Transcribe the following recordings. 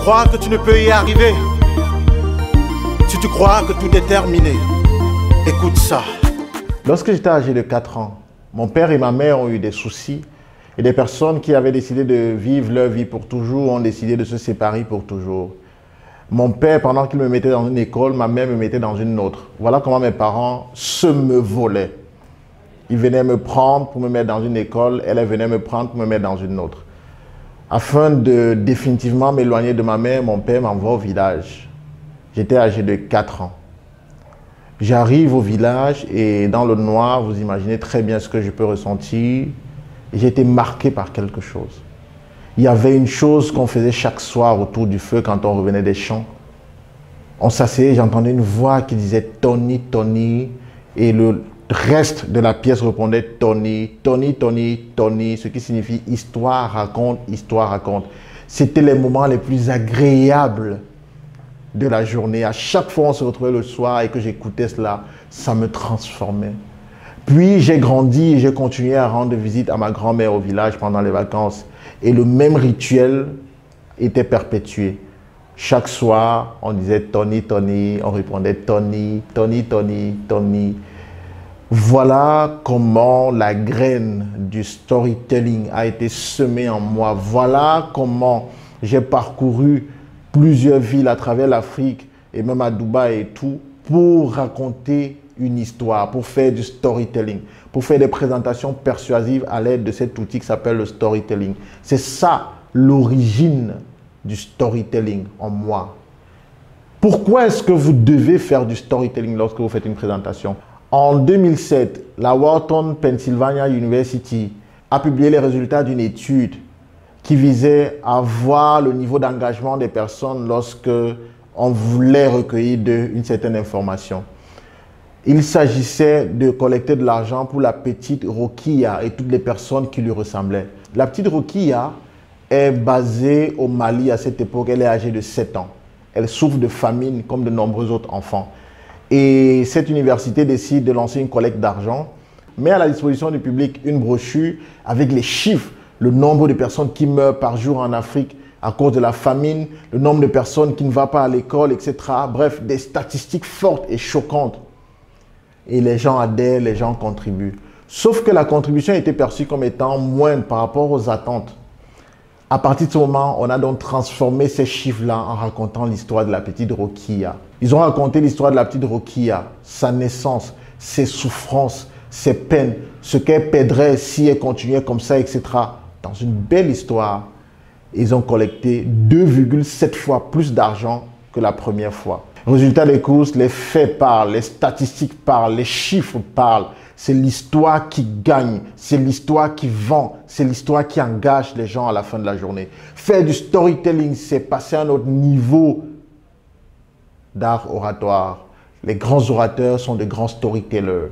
crois que tu ne peux y arriver, si tu crois que tout est terminé, écoute ça. Lorsque j'étais âgé de 4 ans, mon père et ma mère ont eu des soucis et des personnes qui avaient décidé de vivre leur vie pour toujours ont décidé de se séparer pour toujours. Mon père, pendant qu'il me mettait dans une école, ma mère me mettait dans une autre. Voilà comment mes parents se me volaient. Ils venaient me prendre pour me mettre dans une école, elle venait me prendre pour me mettre dans une autre. Afin de définitivement m'éloigner de ma mère, mon père m'envoie au village. J'étais âgé de 4 ans. J'arrive au village et dans le noir, vous imaginez très bien ce que je peux ressentir. J'ai été marqué par quelque chose. Il y avait une chose qu'on faisait chaque soir autour du feu quand on revenait des champs. On s'asseyait, j'entendais une voix qui disait « Tony, Tony » et le reste de la pièce répondait « Tony, Tony, Tony, Tony », ce qui signifie « Histoire raconte, histoire raconte ». C'était les moments les plus agréables de la journée. À chaque fois on se retrouvait le soir et que j'écoutais cela, ça me transformait. Puis j'ai grandi et j'ai continué à rendre visite à ma grand-mère au village pendant les vacances. Et le même rituel était perpétué. Chaque soir, on disait « Tony, Tony », on répondait « Tony, Tony, Tony, Tony ». Voilà comment la graine du storytelling a été semée en moi. Voilà comment j'ai parcouru plusieurs villes à travers l'Afrique et même à Dubaï et tout pour raconter une histoire, pour faire du storytelling, pour faire des présentations persuasives à l'aide de cet outil qui s'appelle le storytelling. C'est ça l'origine du storytelling en moi. Pourquoi est-ce que vous devez faire du storytelling lorsque vous faites une présentation? En 2007, la Wharton Pennsylvania University a publié les résultats d'une étude qui visait à voir le niveau d'engagement des personnes lorsque on voulait recueillir une certaine information. Il s'agissait de collecter de l'argent pour la petite Rokia et toutes les personnes qui lui ressemblaient. La petite Rokia est basée au Mali à cette époque. Elle est âgée de 7 ans. Elle souffre de famine comme de nombreux autres enfants. Et cette université décide de lancer une collecte d'argent, met à la disposition du public une brochure avec les chiffres, le nombre de personnes qui meurent par jour en Afrique à cause de la famine, le nombre de personnes qui ne vont pas à l'école, etc. Bref, des statistiques fortes et choquantes. Et les gens adhèrent, les gens contribuent. Sauf que la contribution a été perçue comme étant moindre par rapport aux attentes. À partir de ce moment, on a donc transformé ces chiffres-là en racontant l'histoire de la petite Rokia. Ils ont raconté l'histoire de la petite Rokia, sa naissance, ses souffrances, ses peines, ce qu'elle perdrait si elle continuait comme ça, etc. Dans une belle histoire, ils ont collecté 2,7 fois plus d'argent que la première fois. Résultat des courses, les faits parlent, les statistiques parlent, les chiffres parlent. C'est l'histoire qui gagne, c'est l'histoire qui vend, c'est l'histoire qui engage les gens à la fin de la journée. Faire du storytelling, c'est passer à un autre niveau d'art oratoire. Les grands orateurs sont de grands storytellers.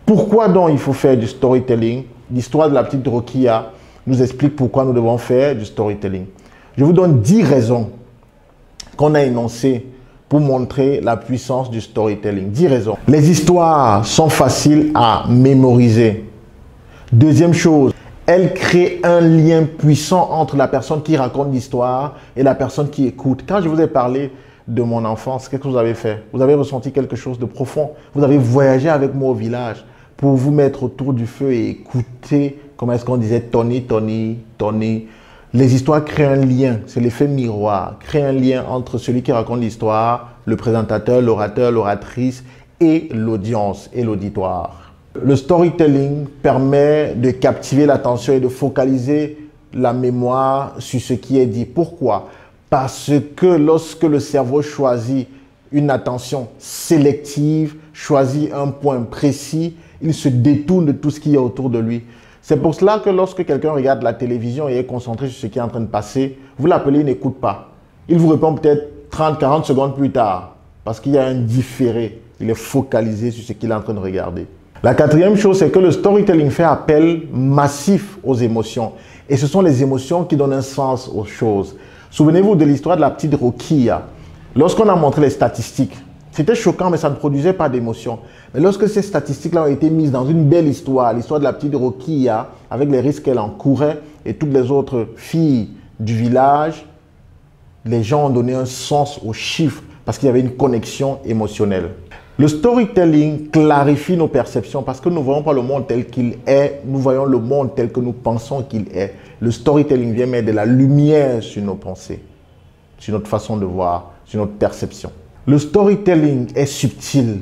Pourquoi donc il faut faire du storytelling? L'histoire de la petite Rokia nous explique pourquoi nous devons faire du storytelling. Je vous donne 10 raisons qu'on a énoncées pour montrer la puissance du storytelling. 10 raisons. Les histoires sont faciles à mémoriser. Deuxième chose, elles créent un lien puissant entre la personne qui raconte l'histoire et la personne qui écoute. Quand je vous ai parlé de mon enfance, qu'est-ce que vous avez fait? Vous avez ressenti quelque chose de profond. Vous avez voyagé avec moi au village pour vous mettre autour du feu et écouter comment est-ce qu'on disait Tony, Tony, Tony. Les histoires créent un lien, c'est l'effet miroir, créent un lien entre celui qui raconte l'histoire, le présentateur, l'orateur, l'oratrice et l'audience et l'auditoire. Le storytelling permet de captiver l'attention et de focaliser la mémoire sur ce qui est dit. Pourquoi? Parce que lorsque le cerveau choisit une attention sélective, choisit un point précis, il se détourne de tout ce qui est autour de lui. C'est pour cela que lorsque quelqu'un regarde la télévision et est concentré sur ce qui est en train de passer, vous l'appelez, il n'écoute pas. Il vous répond peut-être 30-40 secondes plus tard parce qu'il y a un différé. Il est focalisé sur ce qu'il est en train de regarder. La quatrième chose, c'est que le storytelling fait appel massif aux émotions. Et ce sont les émotions qui donnent un sens aux choses. Souvenez-vous de l'histoire de la petite Rokia. Lorsqu'on a montré les statistiques, c'était choquant, mais ça ne produisait pas d'émotion. Mais lorsque ces statistiques-là ont été mises dans une belle histoire, l'histoire de la petite Rokia, avec les risques qu'elle encourait et toutes les autres filles du village, Les gens ont donné un sens aux chiffres parce qu'il y avait une connexion émotionnelle. Le storytelling clarifie nos perceptions parce que nous ne voyons pas le monde tel qu'il est, nous voyons le monde tel que nous pensons qu'il est. Le storytelling vient mettre de la lumière sur nos pensées, sur notre façon de voir, sur notre perception. Le storytelling est subtil,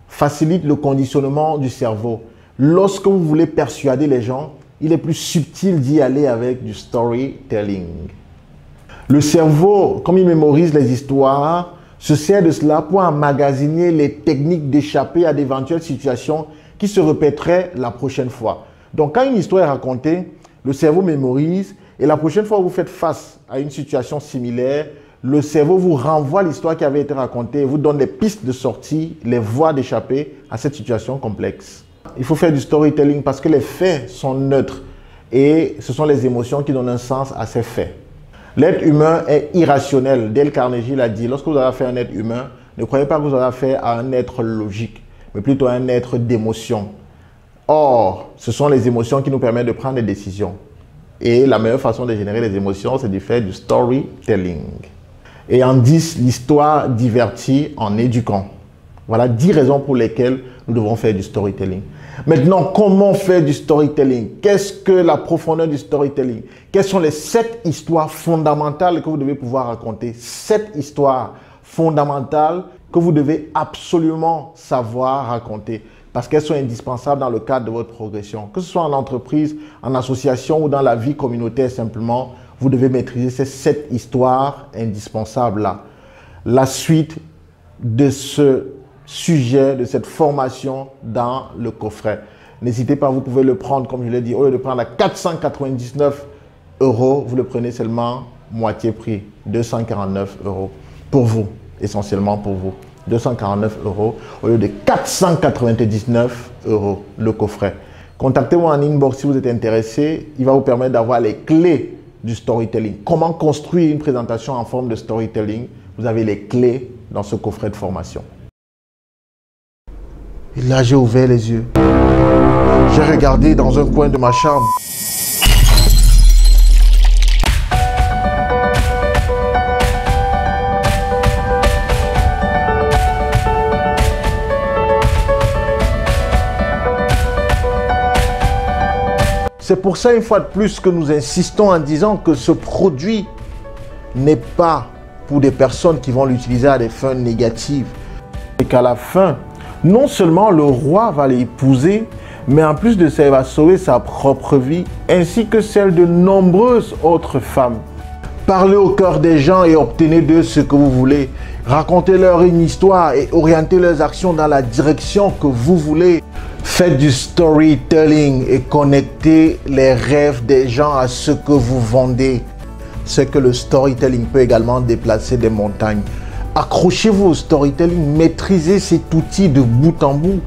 facilite le conditionnement du cerveau. Lorsque vous voulez persuader les gens, il est plus subtil d'y aller avec du storytelling. Le cerveau, comme il mémorise les histoires, se sert de cela pour emmagasiner les techniques d'échapper à d'éventuelles situations qui se répéteraient la prochaine fois. Donc, quand une histoire est racontée, le cerveau mémorise et la prochaine fois que vous faites face à une situation similaire, le cerveau vous renvoie l'histoire qui avait été racontée et vous donne les pistes de sortie, les voies d'échapper à cette situation complexe. Il faut faire du storytelling parce que les faits sont neutres et ce sont les émotions qui donnent un sens à ces faits. L'être humain est irrationnel. Dale Carnegie l'a dit. Lorsque vous avez affaire à un être humain, ne croyez pas que vous avez affaire à un être logique, mais plutôt à un être d'émotion. Or, ce sont les émotions qui nous permettent de prendre des décisions. Et la meilleure façon de générer les émotions, c'est de faire du storytelling. Et en 10, l'histoire divertit en éduquant. Voilà 10 raisons pour lesquelles nous devons faire du storytelling. Maintenant, comment faire du storytelling? Qu'est-ce que la profondeur du storytelling? Quelles sont les 7 histoires fondamentales que vous devez pouvoir raconter? 7 histoires fondamentales que vous devez absolument savoir raconter parce qu'elles sont indispensables dans le cadre de votre progression. Que ce soit en entreprise, en association ou dans la vie communautaire simplement, vous devez maîtriser ces 7 histoires indispensables-là. La suite de ce sujet, de cette formation dans le coffret. N'hésitez pas, vous pouvez le prendre, comme je l'ai dit, au lieu de prendre à 499 €, vous le prenez seulement moitié prix, 249 € pour vous, essentiellement pour vous. 249 € au lieu de 499 € le coffret. Contactez-moi en inbox si vous êtes intéressé. Il va vous permettre d'avoir les clés du storytelling. Comment construire une présentation en forme de storytelling? Vous avez les clés dans ce coffret de formation. Et là, j'ai ouvert les yeux. J'ai regardé dans un coin de ma chambre. C'est pour ça, une fois de plus, que nous insistons en disant que ce produit n'est pas pour des personnes qui vont l'utiliser à des fins négatives. Et qu'à la fin, non seulement le roi va l'épouser, mais en plus de ça, il va sauver sa propre vie, ainsi que celle de nombreuses autres femmes. Parlez au cœur des gens et obtenez d'eux ce que vous voulez. Racontez-leur une histoire et orientez leurs actions dans la direction que vous voulez. Faites du storytelling et connectez les rêves des gens à ce que vous vendez. C'est que le storytelling peut également déplacer des montagnes. Accrochez-vous au storytelling, maîtrisez cet outil de bout en bout.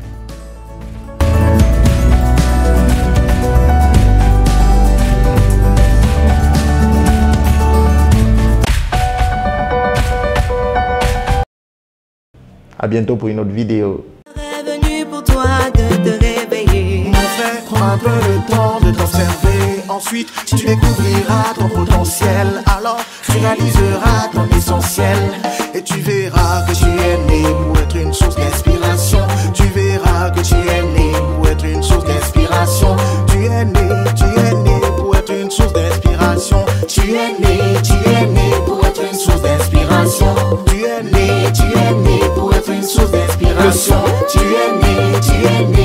À bientôt pour une autre vidéo. Revenu pour toi de te réveiller. Mon frère, prends un peu le temps de t'observer. Ensuite, tu découvriras ton potentiel. Alors, tu réaliseras ton essentiel. Et tu verras que tu es né pour être une source d'inspiration. Tu verras que tu es né pour être une source d'inspiration. Tu es né pour être une source d'inspiration. Tu es né pour être une source d'inspiration. Tu es né pour être une source d'inspiration. Tu es né